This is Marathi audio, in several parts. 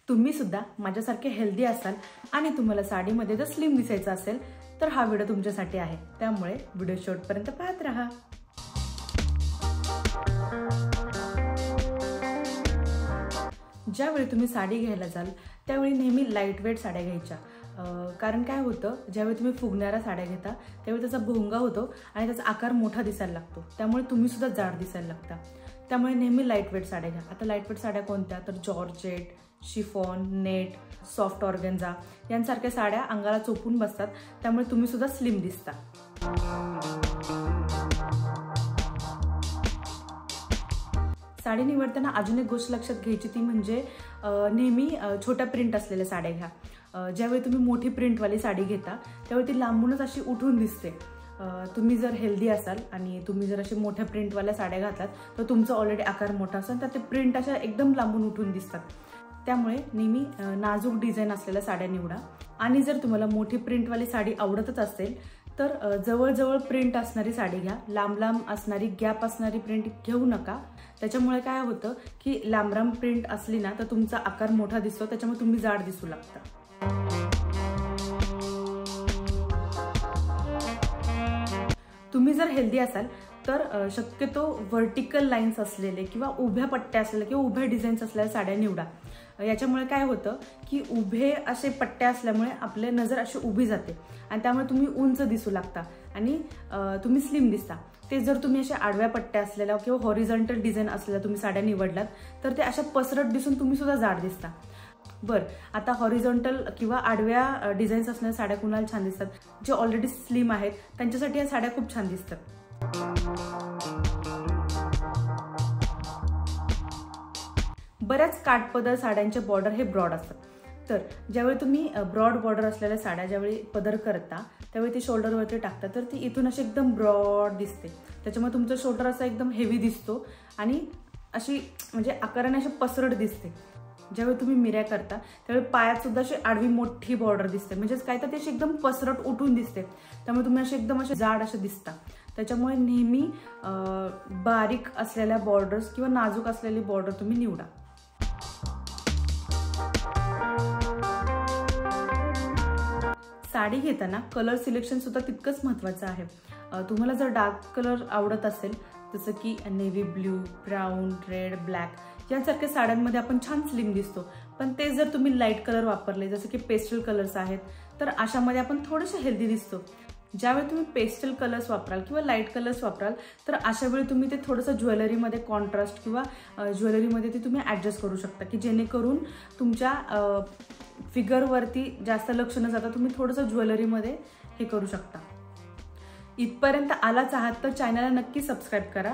तुम्ही सुद्धा माझ्यासारखे हेल्दी असाल आणि तुम्हाला साडीमध्ये जर स्लिम दिसायचं असेल तर हा व्हिडिओ तुमच्यासाठी आहे। त्यामुळे व्हिडिओ शेवटपर्यंत पाहत राहा। ज्यावेळी तुम्ही साडी घ्यायला जाल त्यावेळी नेहमी लाईट वेट साड्या घ्यायच्या, कारण काय होतं, ज्यावेळी तुम्ही फुगणाऱ्या साड्या घेता त्यावेळी त्याचा भोंगा होतो आणि त्याचा आकार मोठा दिसायला लागतो, त्यामुळे तुम्ही सुद्धा जाड दिसायला लागता। त्यामुळे नेहमी लाईट वेट साड्या घ्या। आता लाईट वेट साड्या कोणत्या, तर georgette, chiffon, net, soft organza यांसारख्या साड्या अंगाला चोपून बसतात, त्यामुळे तुम्ही सुद्धा स्लिम दिसता। साडी निवडताना अजून एक गोष्ट लक्षात घ्यायची ती म्हणजे नेहमी छोट्या प्रिंट असलेल्या साड्या घ्या। ज्यावेळी तुम्ही मोठी प्रिंटवाली साडी घेता त्यावेळी ती लांबूनच अशी उठून दिसते। तुम्ही जर हेल्दी असाल आणि तुम्ही जर अशी मोठ्या प्रिंटवाल्या साड्या घातलात तर तुमचा ऑलरेडी आकार मोठा असेल तर ते प्रिंट अशा एकदम लांबून उठून दिसतात। त्यामुळे नेहमी नाजूक डिझाईन असलेल्या साड्या निवडा। आणि जर तुम्हाला मोठी प्रिंटवाली साडी आवडतच असेल तर जवळजवळ प्रिंट असणारी साडी घ्या। लांब लांब असणारी गॅप असणारी प्रिंट घेऊ नका। त्याच्यामुळे काय होतं की लांब लांब प्रिंट असली ना तर तुमचा आकार मोठा दिसतो, त्याच्यामुळे तुम्ही जाड दिसू लागता। तुम्ही जर हेल्दी असाल तर शक्यतो व्हर्टिकल लाईन्स असलेले किंवा उभ्या पट्ट्या असलेल्या किंवा उभ्या डिझाईन्स असलेल्या साड्या निवडा। याच्यामुळे काय होतं की उभे असे पट्ट्या असल्यामुळे आपले नजर अशी उभी जाते आणि त्यामुळे तुम्ही उंच दिसू लागता आणि तुम्ही स्लिम दिसता। ते जर तुम्ही अशा आडव्या पट्ट्या असलेल्या किंवा हॉरिझॉन्टल डिझाईन असलेल्या तुम्ही साड्या निवडलात तर ते अशा पसरट दिसून तुम्ही सुद्धा जाड दिसता। बरं, आता हॉरिझॉन्टल किंवा आडव्या डिझाईन्स असलेल्या साड्या कुणाला छान दिसतात, जे ऑलरेडी स्लिम आहेत त्यांच्यासाठी या साड्या खूप छान दिसतात। बऱ्याच काठपदर साड्यांचे बॉर्डर हे ब्रॉड असतात, तर ज्यावेळी तुम्ही ब्रॉड बॉर्डर असलेल्या साड्या ज्यावेळी पदर करता त्यावेळी ती शोल्डरवरती टाकता तर ती इथून अशी एकदम ब्रॉड दिसते। त्याच्यामुळे तुमचा शोल्डर असा एकदम हेवी दिसतो आणि अशी म्हणजे आकाराने अशी पसरट दिसते। ज्यावेळी तुम्ही मिऱ्या करता त्यावेळी पायात सुद्धा अशी आडवी मोठी बॉर्डर दिसते, म्हणजेच काय तर ती अशी एकदम पसरट उठून दिसते, त्यामुळे तुम्ही असे एकदम असे जाड असे दिसता। त्याच्यामुळे नेहमी बारीक असलेल्या बॉर्डर्स किंवा नाजूक असलेली बॉर्डर तुम्ही निवडा। साडी घेताना कलर सिलेक्शन सुद्धा तितकंच महत्त्वाचं आहे। तुम्हाला जर डार्क कलर आवडत असेल जसं की navy blue, brown, red, black यासारख्या साड्यांमध्ये आपण छान स्लिम दिसतो, पण ते जर तुम्ही लाईट कलर वापरले जसं की पेस्टल कलर्स आहेत तर अशामध्ये आपण थोडेसे हेल्दी दिसतो। ज्यावेळी तुम्ही पेस्टल कलर्स वापराल किंवा लाईट कलर्स वापराल तर अशा वेळी तुम्ही ते थोडंसं ज्वेलरीमध्ये कॉन्ट्रास्ट किंवा ज्वेलरीमध्ये ते तुम्ही ॲडजस्ट करू शकता की जेणेकरून तुमच्या फिगरवरती जास्त लक्ष न जाता तुम्ही थोडंसं ज्वेलरीमध्ये हे करू शकता। इथपर्यंत आलाच आहात तर चॅनलला नक्की सबस्क्राईब करा,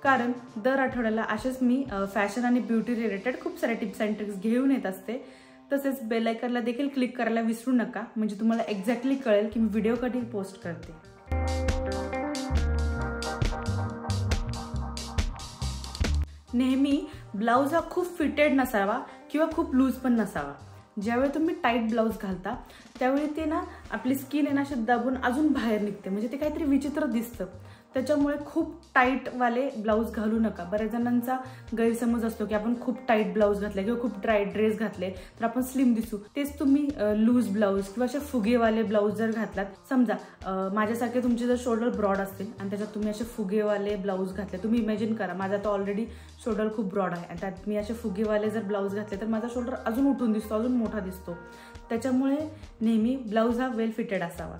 कारण दर आठवड्याला असेच मी फॅशन आणि ब्युटी रिलेटेड खूप सारे टिप्स अँड ट्रिक्स घेऊन येत असते। तसेच बेल आयकॉनला देखील क्लिक करायला विसरू नका, म्हणजे तुम्हाला एक्झॅक्टली कळेल की मी व्हिडिओ कधी पोस्ट करते। नेहमी ब्लाऊज हा खूप फिटेड नसावा किंवा खूप लूज पण नसावा। ज्यावेळी तुम्ही टाईट ब्लाऊज घालता त्यावेळी ते ना आपली स्किन आहे ना अशी दाबून अजून बाहेर निघते, म्हणजे ते काहीतरी विचित्र दिसतं। त्याच्यामुळे खूप टाईटवाले ब्लाऊज घालू नका। बऱ्याच जणांचा गैरसमज असतो की आपण खूप टाईट ब्लाऊज घातले किंवा खूप टाईट ड्रेस घातले तर आपण स्लिम दिसू। तेच तुम्ही लूज ब्लाऊज किंवा असे फुगेवाले ब्लाऊज जर घातलात, समजा माझ्यासारखे तुमचे जर शोल्डर ब्रॉड असतील आणि त्याच्यात तुम्ही असे फुगेवाले ब्लाऊज घातले, तुम्ही इमॅजिन करा माझा तर ऑलरेडी शोल्डर खूप ब्रॉड आहे आणि त्यात मी असे फुगेवाले जर ब्लाऊज घातले तर माझा शोल्डर अजून उठून दिसतो, अजून मोठा दिसतो। त्याच्यामुळे नेहमी ब्लाऊज हा वेल फिटेड असावा।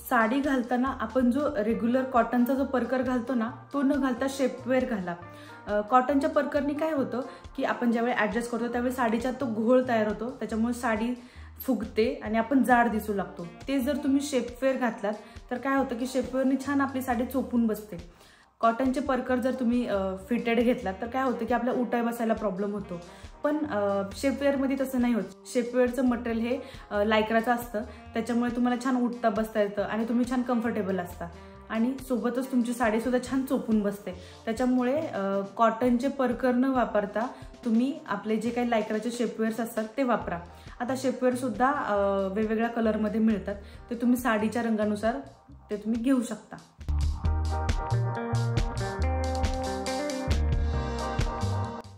साडी घालताना आपण जो रेग्युलर कॉटनचा जो परकर घालतो ना तो न घालता शेपवेअर घाला। कॉटनच्या परकरनी काय होतं की आपण ज्यावेळी ॲडजस्ट करतो त्यावेळी साडीचा तो घोळ तयार होतो, त्याच्यामुळे साडी फुगते आणि आपण जाड दिसू लागतो। ते जर तुम्ही शेपवेअर घातलात तर काय होतं की शेपवेअरनी छान आपली साडी चोपून बसते। कॉटनचे परकर जर तुम्ही फिटेड घेतलात तर काय होतं की आपल्या उठाय बसायला प्रॉब्लेम होतो, पण शेपवेअरमध्ये तसं नाही होत। शेपवेअरचं मटेरियल हे लायक्राचं असतं, त्याच्यामुळे तुम्हाला छान उठता बसता येतं आणि तुम्ही छान कम्फर्टेबल असता आणि सोबतच तुमची साडी सुद्धा छान चोपून बसते। त्याच्यामुळे कॉटनचे परकर न वापरता तुम्ही आपले जे काही लायक्राचे शेपवेअर्स असतात ते वापरा। आता शेपवेअर सुद्धा वेगवेगळ्या कलरमध्ये मिळतात, ते तुम्ही साडीच्या रंगानुसार ते तुम्ही घेऊ शकता।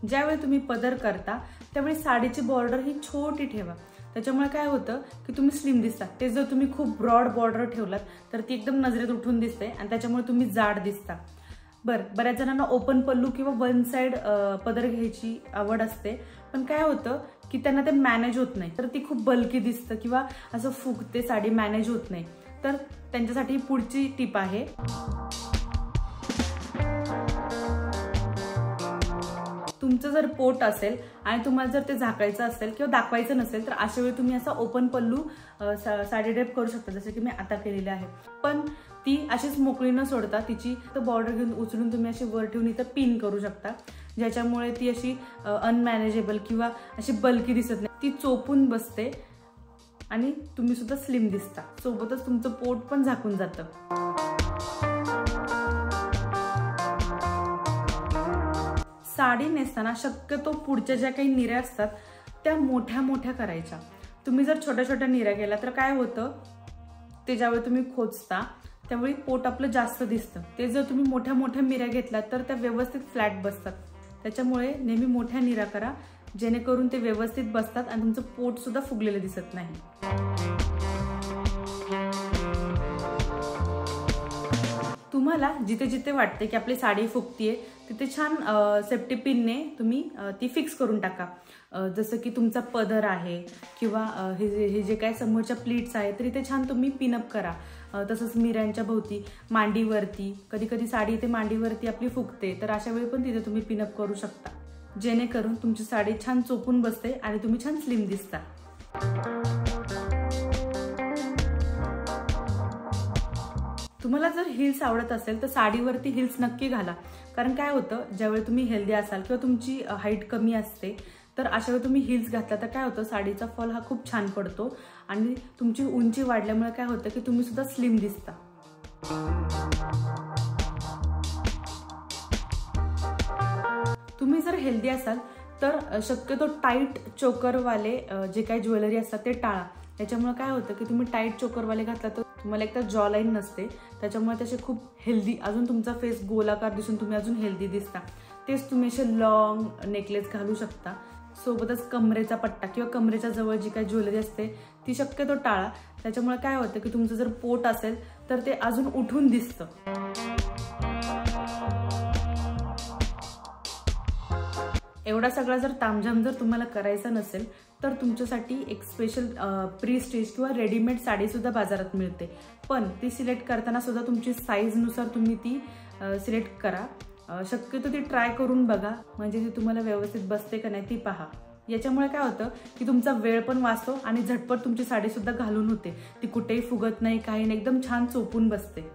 ज्यावेळी तुम्ही पदर करता त्यावेळी साडीची बॉर्डर ही छोटी ठेवा, त्याच्यामुळे काय होतं की तुम्ही स्लिम दिसता। ते जर तुम्ही खूप ब्रॉड बॉर्डर ठेवलात तर ती एकदम नजरेत उठून दिसते आणि त्याच्यामुळे तुम्ही जाड दिसता। बऱ्याच जणांना ओपन पल्लू किंवा वन साइड पदर घ्यायची आवड असते, पण काय होतं की त्यांना ते मॅनेज होत नाही, तर ती खूप बल्की दिसतं किंवा असं फुगते साडी, मॅनेज होत नाही। तर त्यांच्यासाठी पुढची टिप आहे, तुमचं जर पोट असेल आणि तुम्हाला जर ते झाकायचं असेल किंवा दाखवायचं नसेल तर अशा वेळी तुम्ही असा ओपन पल्लू साडी ड्रेप करू शकता, जसं की मी आता केलेलं आहे। पण ती अशीच मोकळी न सोडता तिची बॉर्डर घेऊन उचलून तुम्ही अशी वर ठेवून इथं पिन करू शकता, ज्याच्यामुळे ती अशी अनमॅनेजेबल किंवा अशी बल्की दिसत नाही, ती चोपून बसते आणि तुम्ही सुद्धा स्लिम दिसता, सोबतच तुमचं पोट पण झाकून जातं। साडी नेसताना शक्यतो पुढच्या ज्या काही निऱ्या असतात त्या मोठ्या मोठ्या करायच्या। तुम्ही जर छोट्या छोट्या निऱ्या केल्या तर काय होतं, ते ज्यावेळी तुम्ही खोचता त्यावेळी पोट आपलं जास्त दिसतं। ते जर तुम्ही मोठ्या मोठ्या मिऱ्या घेतल्या तर त्या व्यवस्थित फ्लॅट बसतात, त्याच्यामुळे नेहमी मोठ्या निऱ्या करा, जेणेकरून ते व्यवस्थित बसतात आणि तुमचं पोट सुद्धा फुगलेलं दिसत नाही। तुम्हाला जिथे जिथे वाटते की आपली साडी फुगतीये तिथे छान सेफ्टी पिनने तुम्ही ती फिक्स करून टाका। जसं की तुमचा पदर आहे किंवा हे जे काय समोरच्या प्लीट्स आहेत तर इथे छान तुम्ही पिनअप करा। तसंच मिऱ्यांच्या भोवती, मांडीवरती, कधी कधी साडी इथे मांडीवरती आपली फुगते तर अशा वेळी पण तिथे तुम्ही पिनअप करू शकता, जेणेकरून तुमची साडी छान चोपून बसते आणि तुम्ही छान स्लिम दिसता। तुम्हाला जर हिल्स आवडत असेल तर साडीवरती हिल्स नक्की घाला, कारण काय होतं ज्यावेळी तुम्ही हेल्दी असाल किंवा तुमची हाईट कमी असते तर अशा वेळी तुम्ही हिल्स घातला तर काय होतं, साडीचा फॉल हा खूप छान पडतो आणि तुमची उंची वाढल्यामुळे काय होतं की तुम्ही सुद्धा स्लिम दिसता। तुम्ही जर हेल्दी असाल तर शक्यतो टाईट चोकरवाले जे काही ज्वेलरी असतात ते टाळा, त्याच्यामुळे काय होतं की तुम्ही टाईट चोकरवाले घातला तर तुम्हाला एक तर जॉ लाईन नसते, त्याच्यामुळे त्याचे खूप हेल्दी, अजून तुमचा फेस गोलाकार दिसून तुम्ही अजून हेल्दी दिसता। तेच तुम्ही असे लॉंग नेकलेस घालू शकता, सोबतच कमरेचा पट्टा किंवा कमरेच्या जवळ जी काही ज्वेलरी असते ती शक्यतो टाळा, त्याच्यामुळे काय होतं की तुमचं जर पोट असेल तर ते अजून उठून दिसतं। एवढा सगळा जर तामझाम जर तुम्हाला करायचा नसेल तर तुमच्यासाठी एक स्पेशल प्री स्टिच किंवा रेडीमेड साडी सुद्धा बाजारात मिळते, पण ती सिलेक्ट करताना सुद्धा तुमची साईजनुसार तुम्ही ती सिलेक्ट करा। शक्यतो ती ट्राय करून बघा, म्हणजे ती तुम्हाला व्यवस्थित बसते का नाही ती पहा। याच्यामुळे काय होतं की तुमचा वेळ पण वाचतो आणि झटपट तुमची साडी सुद्धा घालून होते, ती कुठेही फुगत नाही, काही नाही, एकदम छान चोपून बसते।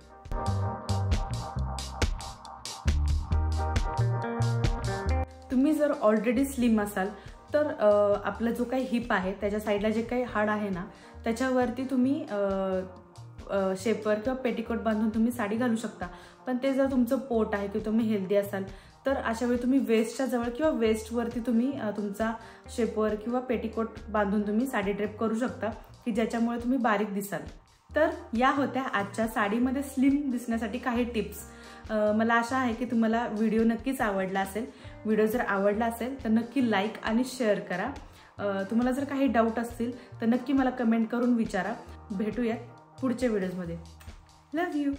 तुम्ही जर ऑलरेडी स्लिम असाल तर आपला जो काही हिप आहे त्याच्या साईडला जे काही हाड आहे ना त्याच्यावरती तुम्ही शेपर किंवा पेटिकोट बांधून तुम्ही साडी घालू शकता। पण ते जर तुमचं पोट आहे किंवा तुम्ही हेल्दी असाल तर अशा वेळी तुम्ही वेस्टच्या जवळ किंवा वेस्टवरती तुम्ही तुमचा शेपर किंवा पेटिकोट बांधून तुम्ही साडी ड्रेप करू शकता, की ज्याच्यामुळे तुम्ही बारीक दिसाल। तर या होत्या आजच्या साडीमध्ये स्लिम दिसण्यासाठी काही टिप्स। मला आशा आहे की तुम्हाला व्हिडिओ नक्कीच आवडला असेल। व्हिडिओ जर आवडला असेल तर नक्की लाईक आणि शेअर करा। तुम्हाला जर काही डाऊट असतील तर नक्की मला कमेंट करून विचारा। भेटूयात पुढच्या व्हिडिओजमध्ये। Love you.